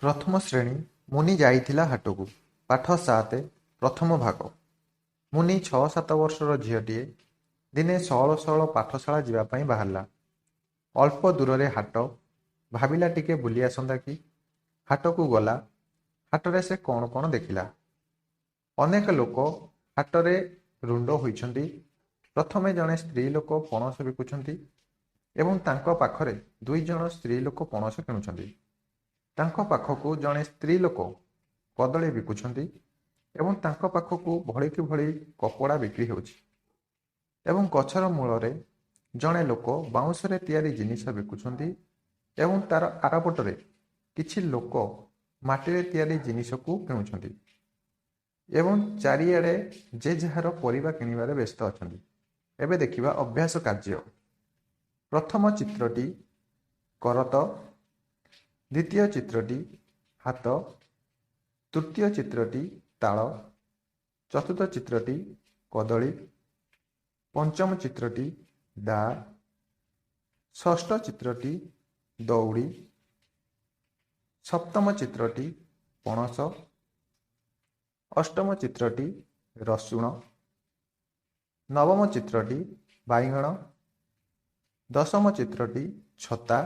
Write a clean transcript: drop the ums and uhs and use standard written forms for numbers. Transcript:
ପ୍ରଥମ ଶ୍ରେଣୀ ମୁନି ଯାଇଥିଲା ହାଟକୁ। ପାଠ 7 ପ୍ରଥମ ଭାଗ। ମୁନି 6-7 ବର୍ଷର ଝିଅଟିଏ। ଦିନେ ସଅଳ ସଅଳ ପାଠଶାଳା ଯିବା ପାଇଁ ବାହାରିଲା। ଅଳ୍ପ ଦୂରରେ ହାଟ। ଭାବିଲା ଟିକେ ବୁଲି ଆସନ୍ତା କି। ହାଟକୁ ଗଲା। ହାଟରେ ସେ କ'ଣ କ'ଣ ଦେଖିଲା। ଅନେକ ଲୋକ ହାଟରେ ରୁଣ୍ଡ ହୋଇଛନ୍ତି। ପ୍ରଥମେ ଜଣେ ସ୍ତ୍ରୀ ଲୋକ ପଣସ ବିକୁଛନ୍ତି ଏବଂ ତାଙ୍କ ପାଖରେ 2 ଜଣ ସ୍ତ୍ରୀ ଲୋକ ପଣସ କିଣୁଛନ୍ତି। ତାଙ୍କ ପାଖକୁ ଜଣେ ସ୍ତ୍ରୀ ଲୋକ କଦଳୀ ବିକୁଛନ୍ତି ଏବଂ ତାଙ୍କ ପାଖକୁ ଭଳିକି ଭଳି କପଡ଼ା ବିକ୍ରି ହେଉଛି। ଏବଂ ଗଛର ମୂଳରେ ଜଣେ ଲୋକ ବାଉଁଶରେ ତିଆରି ଜିନିଷ ବିକୁଛନ୍ତି ଏବଂ ତାର ଆରପଟରେ କିଛି ଲୋକ ମାଟିରେ ତିଆରି ଜିନିଷକୁ କିଣୁଛନ୍ତି ଏବଂ ଚାରିଆଡ଼େ ଯେ ଯାହାର ପରିବା କିଣିବାରେ ବ୍ୟସ୍ତ ଅଛନ୍ତି। ଏବେ ଦେଖିବା ଅଭ୍ୟାସ କାର୍ଯ୍ୟ। ପ୍ରଥମ ଚିତ୍ରଟି କରତ, ଦ୍ୱିତୀୟ ଚିତ୍ରଟି ହାତ, ତୃତୀୟ ଚିତ୍ରଟି ତାଳ, ଚତୁର୍ଥ ଚିତ୍ରଟି କଦଳୀ, ପଞ୍ଚମ ଚିତ୍ରଟି ଦା, ଷଷ୍ଠ ଚିତ୍ରଟି ଦଉଡ଼ି, ସପ୍ତମ ଚିତ୍ରଟି ପଣସ, ଅଷ୍ଟମ ଚିତ୍ରଟି ରସୁଣ, ନବମ ଚିତ୍ରଟି ବାଇଗଣ, ଦଶମ ଚିତ୍ରଟି ଛତା,